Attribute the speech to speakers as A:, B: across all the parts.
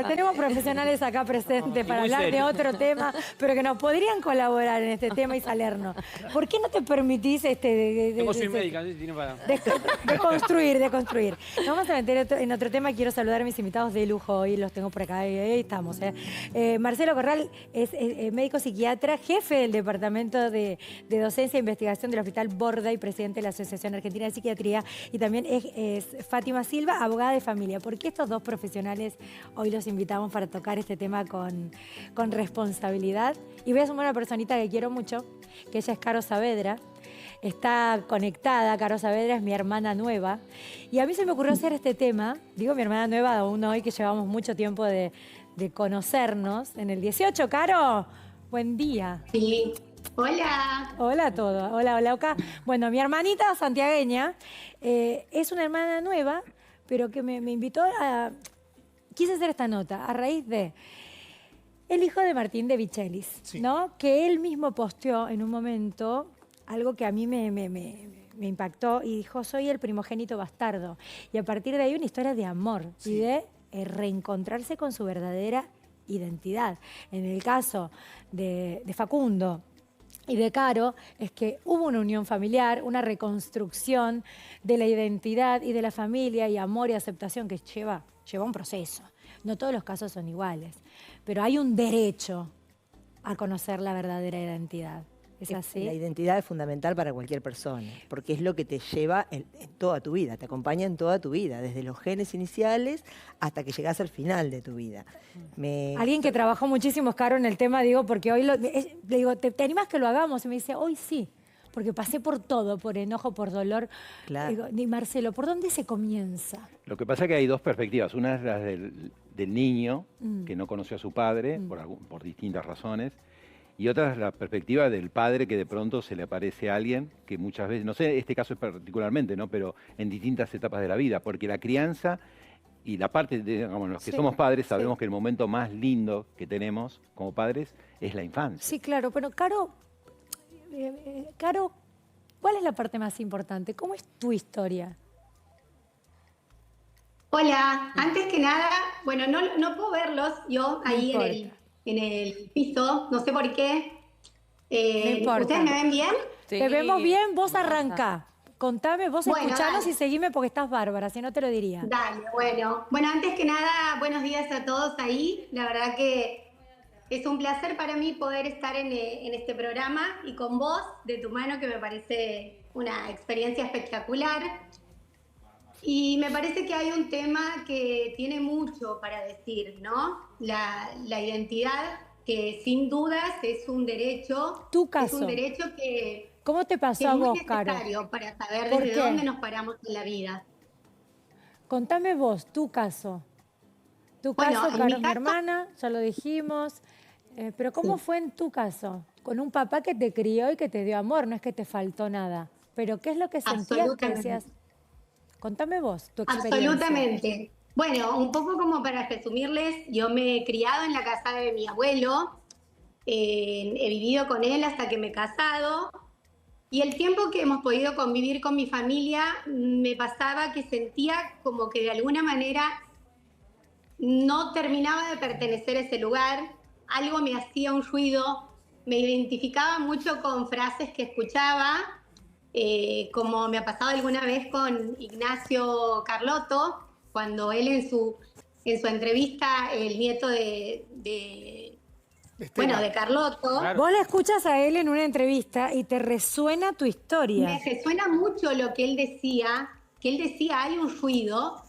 A: favor, tenemos profesionales acá presentes para hablar de otro tema, pero que nos podrían colaborar en este tema y salernos. ¿Por qué no te permitís
B: Como soy médica, ¿sí? Tiene para...
A: deconstruir? Nos vamos a meter en otro tema. Quiero saludar a mis invitados de lujo. Hoy los tengo por acá. Ahí estamos. Marcelo Corral es médico psiquiatra, jefe del Departamento de Docencia e Investigación del Hospital Borda y presidente de la Asociación Argentina de Psiquiatría. Y también es Fátima Silva, abogada de familia. ¿Por qué estos dos profesionales hoy los invitamos para tocar este tema con responsabilidad? Y voy a sumar a una personita que quiero mucho, que ella es Caro Saavedra. Está conectada, Caro Saavedra es mi hermana nueva. Y a mí se me ocurrió hacer este tema, digo mi hermana nueva, aún hoy que llevamos mucho tiempo de conocernos. En el 18, Caro, buen día.
C: Sí. Hola.
A: Hola a todos. Hola, hola, Oca. Bueno, mi hermanita santiagueña es una hermana nueva, pero que me invitó a... Quise hacer esta nota a raíz de el hijo de Martín de Michelis, sí, ¿no? Que él mismo posteó en un momento algo que a mí me impactó y dijo, soy el primogénito bastardo. Y a partir de ahí una historia de amor, sí, y de reencontrarse con su verdadera identidad. En el caso de Facundo y de Caro, es que hubo una unión familiar, una reconstrucción de la identidad y de la familia, y amor y aceptación que lleva un proceso. No todos los casos son iguales, pero hay un derecho a conocer la verdadera identidad. ¿Es así?
D: La identidad es fundamental para cualquier persona, porque es lo que te lleva en toda tu vida, te acompaña en toda tu vida, desde los genes iniciales hasta que llegas al final de tu vida.
A: Alguien que trabajó muchísimo, Caro, en el tema, digo, porque hoy le digo, ¿te animas que lo hagamos? Y me dice, hoy sí, porque pasé por todo, por enojo, por dolor.
D: Claro.
A: Digo, Marcelo, ¿por dónde se comienza?
B: Lo que pasa es que hay dos perspectivas. Una es la del niño, que no conoció a su padre por distintas razones. Y otra es la perspectiva del padre, que de pronto se le aparece a alguien que muchas veces, no sé, este caso es particularmente, ¿no? Pero en distintas etapas de la vida, porque la crianza y la parte, digamos, los que somos padres sabemos que el momento más lindo que tenemos como padres es la infancia.
A: Sí, claro, pero Caro, ¿cuál es la parte más importante? ¿Cómo es tu historia?
C: Hola, antes que nada, bueno, no puedo verlos yo ahí en el piso, no sé por qué.
A: No importa.
C: ¿Ustedes me ven bien?
A: Sí. Te vemos bien, vos arrancá. Contame, vos escuchanos y seguime porque estás bárbara, si no te lo diría.
C: Dale, bueno. Bueno, antes que nada, buenos días a todos ahí. La verdad que es un placer para mí poder estar en este programa y con vos, de tu mano, que me parece una experiencia espectacular. Y me parece que hay un tema que tiene mucho para decir, ¿no? La identidad, que sin dudas es un derecho.
A: Tu caso.
C: Es un derecho que...
A: ¿Cómo te pasó a vos, Caro?
C: Es muy necesario para saber desde dónde nos paramos en la vida.
A: Contame vos, tu caso. Tu caso, Caro, mi hermana, ya lo dijimos. Pero ¿cómo fue en tu caso? Con un papá que te crió y que te dio amor, no es que te faltó nada. Pero ¿qué es lo que sentías que decías? Contame vos, tu experiencia.
C: Absolutamente. Bueno, un poco como para resumirles, yo me he criado en la casa de mi abuelo, he vivido con él hasta que me he casado, y el tiempo que hemos podido convivir con mi familia, me pasaba que sentía como que de alguna manera no terminaba de pertenecer a ese lugar, algo me hacía un ruido, me identificaba mucho con frases que escuchaba, como me ha pasado alguna vez con Ignacio Carlotto, cuando él en su entrevista, el nieto de Carlotto.
A: Claro. Vos le escuchas a él en una entrevista y te resuena tu historia.
C: Me resuena mucho lo que él decía, hay un ruido,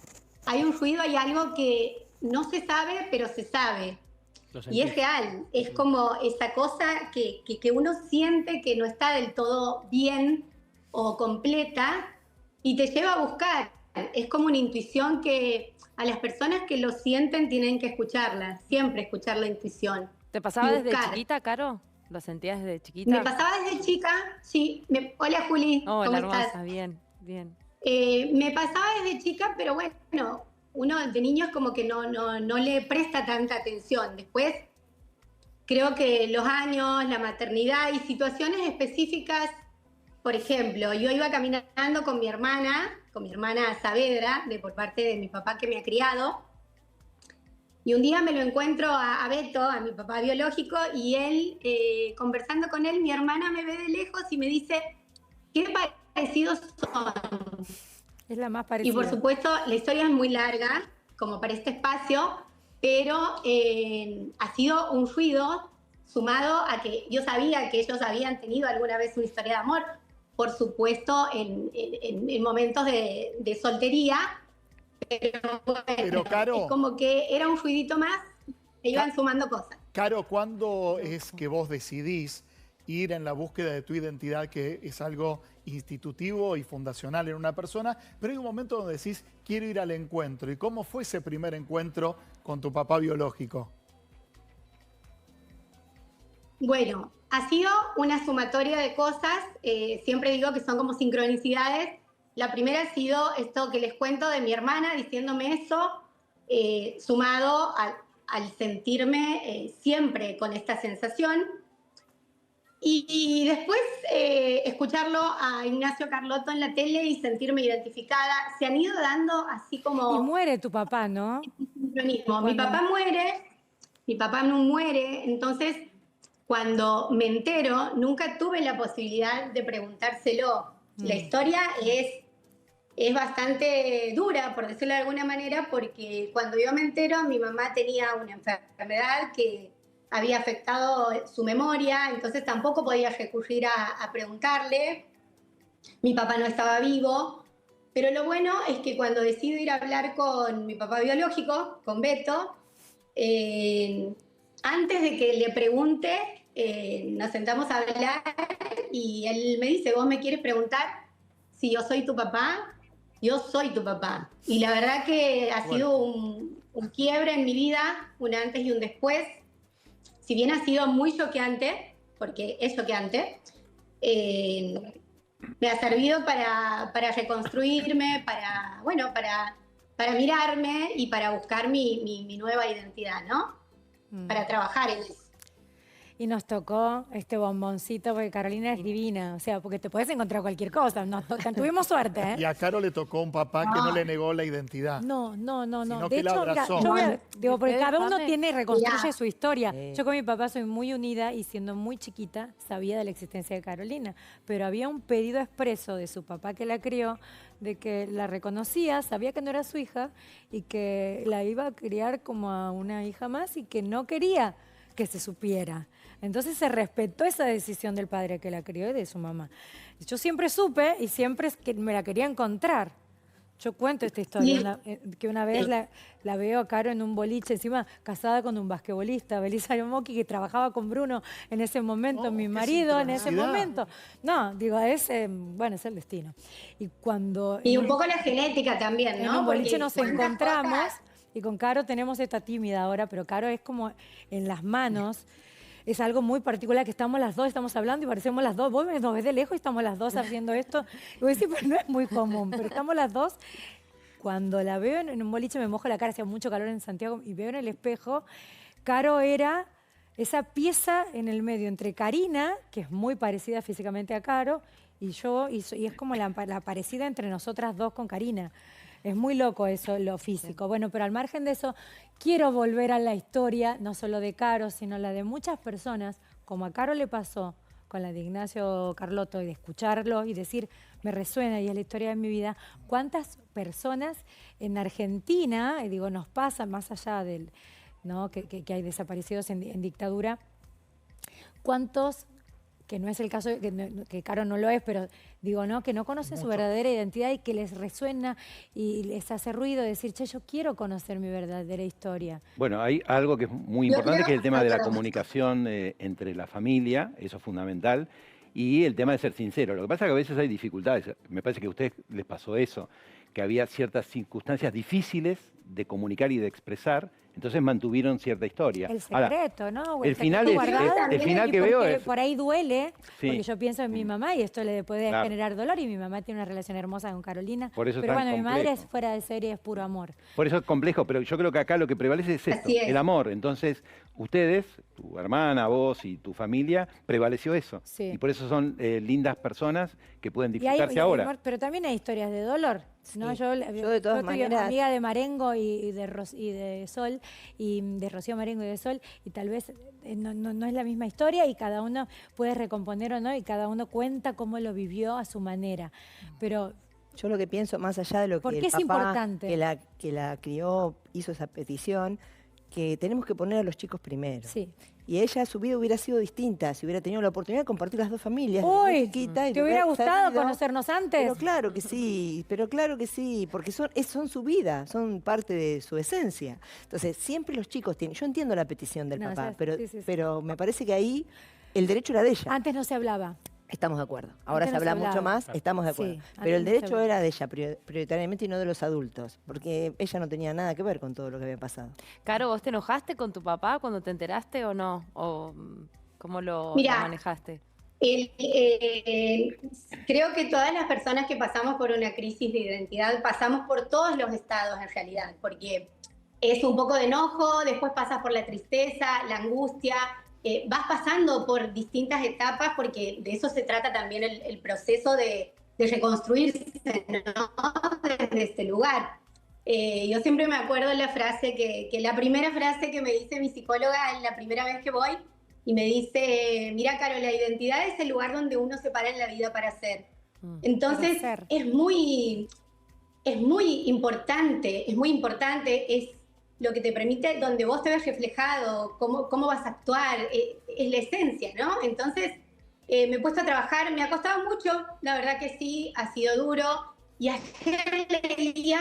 C: hay algo que no se sabe, pero se sabe. Y es real, es como esa cosa que uno siente que no está del todo bien o completa y te lleva a buscar. Es como una intuición que a las personas que lo sienten tienen que escucharla, siempre escuchar la intuición.
E: ¿Te pasaba desde chiquita, Caro? ¿Lo sentías desde chiquita?
C: Me pasaba desde chica, sí. Hola, Juli.
E: Hola,
C: ¿cómo
E: hermosa,
C: estás?
E: Bien, bien.
C: Me pasaba desde chica, pero bueno, uno de niño es como que no le presta tanta atención. Después, creo que los años, la maternidad y situaciones específicas, por ejemplo, yo iba caminando con mi hermana Saavedra, por parte de mi papá que me ha criado, Y un día me lo encuentro a Beto, a mi papá biológico, y él, conversando con él, mi hermana me ve de lejos y me dice, qué parecidos son.
A: Es la más
C: Y
A: parecida.
C: por supuesto, la historia es muy larga, como para este espacio, pero ha sido un ruido sumado a que yo sabía que ellos habían tenido alguna vez una historia de amor, por supuesto, en momentos de soltería, pero bueno,
F: Pero, Caro,
C: es como que era un ruidito más, e iban sumando cosas.
F: Caro, ¿cuándo es que vos decidís ir en la búsqueda de tu identidad, que es algo institutivo y fundacional en una persona, pero hay un momento donde decís, quiero ir al encuentro? ¿Y cómo fue ese primer encuentro con tu papá biológico?
C: Bueno, ha sido una sumatoria de cosas, siempre digo que son como sincronicidades. La primera ha sido esto que les cuento de mi hermana diciéndome eso, sumado al sentirme siempre con esta sensación. Y después escucharlo a Ignacio Carlotto en la tele y sentirme identificada. Se han ido dando así como...
A: Y muere tu papá, ¿no?
C: Sincronismo. Mi papá no muere, entonces cuando me entero nunca tuve la posibilidad de preguntárselo. La historia es bastante dura, por decirlo de alguna manera, porque cuando yo me entero mi mamá tenía una enfermedad que había afectado su memoria, entonces tampoco podía recurrir a preguntarle. Mi papá no estaba vivo, pero lo bueno es que cuando decido ir a hablar con mi papá biológico, con Beto, antes de que le pregunte, nos sentamos a hablar y él me dice, ¿vos me quieres preguntar si yo soy tu papá? Yo soy tu papá. Y la verdad que ha sido un quiebre en mi vida, un antes y un después. Si bien ha sido muy choqueante, porque es choqueante, me ha servido para reconstruirme, para mirarme y para buscar mi nueva identidad, ¿no? Para trabajar en eso.
A: Y nos tocó este bomboncito, porque Carolina es divina, o sea, porque te puedes encontrar cualquier cosa. Tuvimos suerte, ¿eh?
F: Y a Caro le tocó un papá que no le negó la identidad.
A: No.
F: Sino
A: De
F: que la
A: hecho, mira,
F: abrazó.
A: digo, porque cada uno
E: Déjame.
A: tiene y reconstruye
C: Ya.
A: su historia.
D: Sí.
A: Yo con mi papá soy muy unida y siendo muy chiquita sabía de la existencia de Carolina, pero había un pedido expreso de su papá que la crió, de que la reconocía, sabía que no era su hija y que la iba a criar como a una hija más y que no quería que se supiera. Entonces se respetó esa decisión del padre que la crió y de su mamá. Yo siempre supe y siempre es que me la quería encontrar. Yo cuento esta historia, que una vez la veo a Caro en un boliche, encima casada con un basquetbolista, Belisario Moki, que trabajaba con Bruno en ese momento,
F: Oh,
A: mi
F: qué
A: marido en ese
F: sincronicidad.
A: momento. No, digo, bueno, es el destino. Y cuando...
C: Y un poco la genética también, ¿no?
A: En un boliche
C: Porque
A: nos
C: cuántas
A: encontramos
C: cosas-
A: y con Caro tenemos esta tímida ahora, pero Caro es como en las manos. Es algo muy particular que estamos las dos, estamos hablando y parecemos las dos. Vos nos ves de lejos y estamos las dos haciendo esto. Y vos decís, pero no es muy común, pero estamos las dos. Cuando la veo en un boliche me mojo la cara, hacía mucho calor en Santiago y veo en el espejo, Caro era esa pieza en el medio entre Karina, que es muy parecida físicamente a Caro, y yo, y es como la parecida entre nosotras dos con Karina. Es muy loco eso, lo físico. Bueno, pero al margen de eso, quiero volver a la historia, no solo de Caro, sino la de muchas personas, como a Caro le pasó con la de Ignacio Carlotto, y de escucharlo y decir, me resuena y es la historia de mi vida. ¿Cuántas personas en Argentina, y digo, nos pasa más allá del, ¿no? que hay desaparecidos en dictadura, cuántos, que no es el caso, que Caro no lo es, pero digo, ¿no? Que no conocen su verdadera identidad y que les resuena y les hace ruido decir, che, yo quiero conocer mi verdadera historia.
B: Bueno, hay algo que es muy
C: Yo
B: importante,
C: creo-
B: que es el tema de la
C: perdón.
B: comunicación entre la familia, eso es fundamental, y el tema de ser sincero. Lo que pasa es que a veces hay dificultades, me parece que a ustedes les pasó eso, que había ciertas circunstancias difíciles de comunicar y de expresar, entonces mantuvieron cierta historia.
A: El
B: Ahora,
A: secreto, ¿no? O
B: el final,
A: secreto
B: es,
A: guardado.
B: el final que veo
A: Porque
B: es...
A: por ahí duele,
B: Sí.
A: porque yo pienso en mi mamá y esto le puede
B: Claro.
A: generar dolor y mi mamá tiene una relación hermosa con Carolina.
B: Por eso es
A: pero
B: tan
A: bueno, mi madre
B: complejo.
A: es fuera de serie, es puro amor.
B: Por eso es complejo, pero yo creo que acá lo que prevalece es esto,
C: Así es.
B: el amor. Entonces, ustedes, tu hermana, vos y tu familia, prevaleció eso.
A: Sí.
B: Y por eso son lindas personas que pueden
A: Y hay-
B: disfrutarse
A: y hay
B: ahora.
A: amor, pero también hay historias de dolor. ¿no?
D: Sí.
A: Yo
D: Yo de todas
A: estoy
D: maneras-
A: amiga de Marengo y de Sol, y de Rocío Marengo y de Sol, y tal vez no es la misma historia y cada uno puede recomponer o no, y cada uno cuenta cómo lo vivió a su manera. Pero
D: yo lo que pienso, más allá de lo
A: ¿por
D: que
A: qué
D: el
A: es
D: papá
A: importante?
D: que la crió hizo esa petición, que tenemos que poner a los chicos primero.
A: Sí.
D: Y ella, su vida hubiera sido distinta si hubiera tenido la oportunidad de compartir las dos familias. desde muy
A: Uy,
D: chiquita y
A: ¿te
D: de
A: hubiera
D: haber
A: gustado
D: sabido.
A: conocernos antes?
D: Pero claro que sí, porque son su vida, son parte de su esencia. Entonces, siempre los chicos tienen, yo entiendo la petición del
A: No,
D: papá,
A: ya-
D: pero,
A: sí, sí, sí.
D: pero me parece que ahí el derecho era de ella.
A: Antes no se hablaba.
D: Estamos de acuerdo. Ahora
A: Antes
D: se
A: no se
D: habla mucho
A: hablaba.
D: más, estamos de
A: Sí,
D: acuerdo.
A: antes
D: Pero el
A: no se
D: derecho
A: hablaba.
D: era de ella prioritariamente y no de los adultos, porque ella no tenía nada que ver con todo lo que había pasado.
E: Caro, ¿vos te enojaste con tu papá cuando te enteraste o no? ¿O cómo lo manejaste?
C: Creo que todas las personas que pasamos por una crisis de identidad pasamos por todos los estados en realidad, porque es un poco de enojo, después pasas por la tristeza, la angustia, vas pasando por distintas etapas porque de eso se trata también el proceso de reconstruirse, ¿no? Desde este lugar. Yo siempre me acuerdo de la frase que la primera frase que me dice mi psicóloga la primera vez que voy, y me dice, mira, Caro, la identidad es el lugar donde uno se para en la vida para ser. Entonces,
A: Para ser.
C: es muy importante, es lo que te permite, donde vos te ves reflejado, cómo vas a actuar, es la esencia, ¿no? Entonces, me he puesto a trabajar, me ha costado mucho, la verdad que sí, ha sido duro, y ayer leía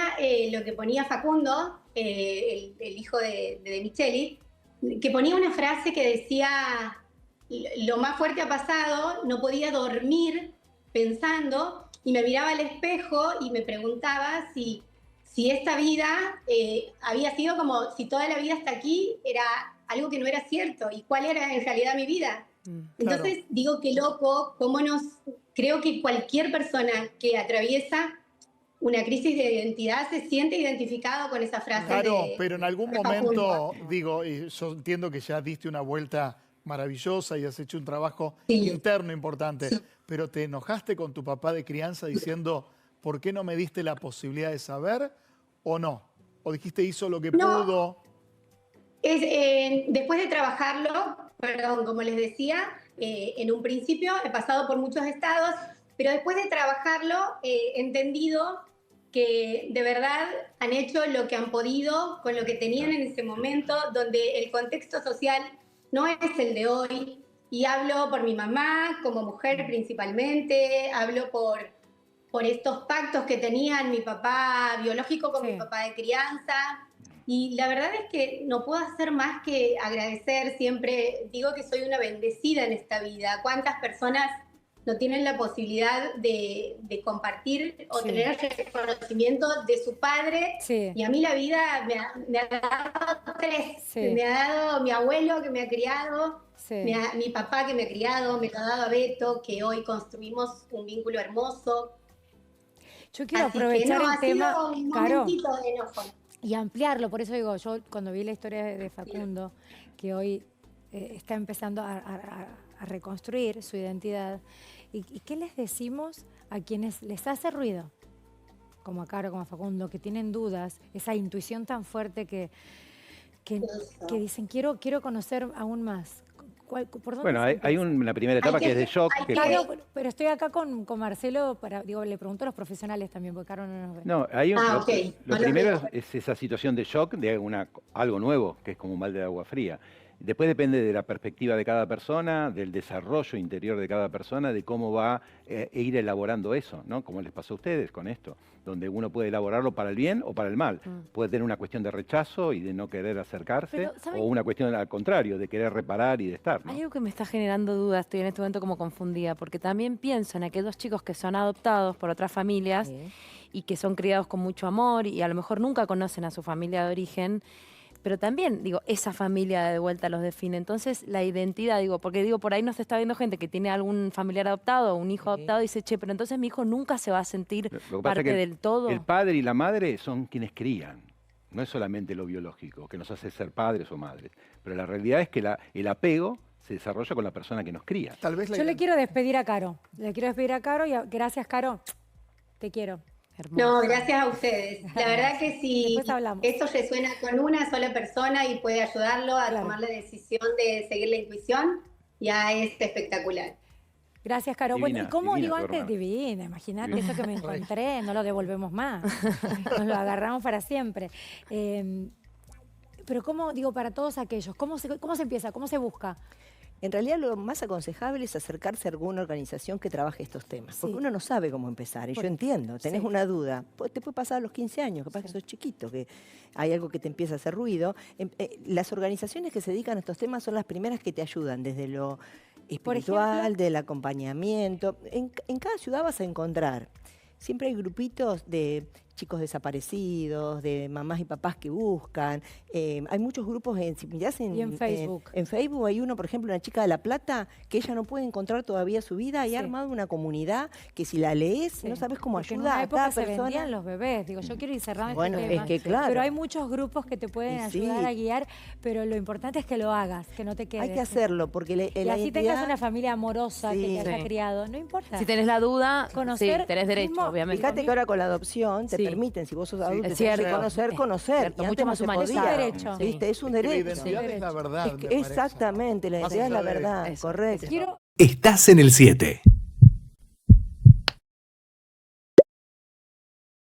C: lo que ponía Facundo, el hijo de Micheli, que ponía una frase que decía, lo más fuerte ha pasado, no podía dormir pensando, y me miraba al espejo y me preguntaba si esta vida había sido como, si toda la vida hasta aquí era algo que no era cierto, y cuál era en realidad mi vida. Entonces digo, qué loco, creo que cualquier persona que atraviesa una crisis de identidad se siente identificado con esa frase.
F: Claro, pero en algún
C: de
F: momento,
C: Facundo.
F: digo, y yo entiendo que ya diste una vuelta maravillosa y has hecho un trabajo
C: Sí.
F: interno importante, pero ¿te enojaste con tu papá de crianza diciendo, ¿por qué no me diste la posibilidad de saber o no? ¿O dijiste hizo lo que
C: No.
F: pudo?
C: Después de trabajarlo, perdón, como les decía, en un principio he pasado por muchos estados, pero después de trabajarlo he entendido que de verdad han hecho lo que han podido con lo que tenían en ese momento, donde el contexto social no es el de hoy. Y hablo por mi mamá, como mujer principalmente, hablo por estos pactos que tenían mi papá biológico con
A: Sí.
C: mi papá de crianza. Y la verdad es que no puedo hacer más que agradecer. Siempre digo que soy una bendecida en esta vida. ¿Cuántas personas no tienen la posibilidad de compartir o
A: Sí.
C: tener el reconocimiento de su padre?
A: Sí.
C: Y a mí la vida me ha dado tres.
A: Sí.
C: Me ha dado mi abuelo que me ha criado,
A: Sí.
C: mi papá que me ha criado, me lo ha dado a Beto, que hoy construimos un vínculo hermoso.
A: Yo quiero
C: Así que
A: aprovechar
C: no,
A: el
C: ha sido
A: tema,
C: un
A: Caro,
C: momentito de enojo.
A: y ampliarlo. Por eso digo, yo cuando vi la historia de Facundo, que hoy está empezando a reconstruir su identidad, ¿y qué les decimos a quienes les hace ruido? Como a Caro, como a Facundo, que tienen dudas, esa intuición tan fuerte que dicen, quiero conocer aún más. ¿Por dónde
B: Bueno,
A: se
B: hay
A: empieza?
B: una primera etapa
C: Hay
B: que es
C: que-
B: de shock.
C: hay
B: que
C: que-
B: cuando-
A: Claro, pero estoy acá con Marcelo, le pregunto a los profesionales también, porque Caro no nos ve.
B: No, hay
C: Ah,
B: lo,
C: ok.
B: lo
C: No lo
B: primero
C: veo.
B: es esa situación de shock, de algo nuevo, que es como un balde de agua fría. Después depende de la perspectiva de cada persona, del desarrollo interior de cada persona, de cómo va a ir elaborando eso, ¿no? Como les pasó a ustedes con esto, donde uno puede elaborarlo para el bien o para el mal. Puede tener una cuestión de rechazo y de no querer acercarse,
E: Pero, ¿saben?
B: o una cuestión al contrario, de querer reparar y de estar, ¿no?
E: Hay algo que me está generando dudas, estoy en este momento como confundida, porque también pienso en aquellos chicos que son adoptados por otras familias
D: Sí.
E: y que son criados con mucho amor y a lo mejor nunca conocen a su familia de origen, pero también, digo, esa familia de vuelta los define. Entonces, la identidad, digo, porque digo, por ahí nos está viendo gente que tiene algún familiar adoptado o un hijo adoptado y dice, che, pero entonces mi hijo nunca se va a sentir
B: Lo que pasa
E: parte
B: es que
E: del todo.
B: el padre y la madre son quienes crían. No es solamente lo biológico que nos hace ser padres o madres. Pero la realidad es que el apego se desarrolla con la persona que nos cría.
F: Tal vez
A: Yo le quiero despedir a Caro. Le quiero despedir a Caro y gracias, Caro. Te quiero.
E: Hermoso.
C: No, gracias a ustedes. La verdad que si
A: Después hablamos.
C: esto resuena con una sola persona y puede ayudarlo a
A: Claro.
C: tomar la decisión de seguir la intuición, ya es espectacular.
A: Gracias, Caro.
B: Divina,
A: Bueno, ¿y cómo
B: divina
A: digo
B: tu
A: antes?
B: hermana.
A: Divina, imagínate eso que me encontré, no lo devolvemos más. Nos lo agarramos para siempre. Pero ¿cómo, digo, para todos aquellos, cómo se empieza, cómo se busca?
D: En realidad lo más aconsejable es acercarse a alguna organización que trabaje estos temas, porque
A: Sí.
D: uno no sabe cómo empezar, y
A: Por-
D: yo entiendo, tenés
A: sí.
D: una duda, te puede pasar a los 15 años, capaz que sos chiquito, que hay algo que te empieza a hacer ruido. Las organizaciones que se dedican a estos temas son las primeras que te ayudan, desde lo
A: Por
D: espiritual,
A: ejemplo,
D: del acompañamiento. En cada ciudad vas a encontrar, siempre hay grupitos de chicos desaparecidos, de mamás y papás que buscan. Hay muchos grupos si mirás
A: Y en Facebook.
D: En Facebook hay uno, por ejemplo, una chica de La Plata, que ella no puede encontrar todavía su vida y
A: Sí.
D: ha armado una comunidad que si la lees,
A: Sí,
D: no sabes cómo
A: porque en
D: ayuda
A: una
D: a
A: época
D: cada
A: se
D: persona.
A: vendían los bebés. Digo, yo quiero ir cerrando
D: Bueno,
A: este
D: es
A: tema.
D: que claro.
A: Pero hay muchos grupos que te pueden
D: Y sí.
A: ayudar a guiar, pero lo importante es que lo hagas, que no te quedes.
D: Hay que hacerlo, porque
A: Y
D: la
A: así tengas
D: identidad...
A: una familia amorosa que
D: Sí.
A: te haya
E: Sí.
A: criado, no importa.
E: Si tenés la duda,
A: Conocer
E: sí, tenés derecho,
A: mismo-
E: obviamente.
D: Fíjate que ahora con la adopción te
E: Sí.
D: permiten, si vos sos adulto,
E: Es
D: te tenés que
E: cierto.
D: conocer,
E: Es cierto,
D: y
E: mucho
D: antes
E: más
D: no se
E: humanizado.
D: podía.
A: Es un derecho.
D: ¿Viste? Es un
F: Es que la
D: derecho.
F: identidad es la verdad.
D: Es que-
F: me parece.
D: exactamente, la
F: Más
D: identidad es la
F: allá de-
D: verdad,
E: Eso,
D: correcto.
A: Quiero
G: Estás en el 7.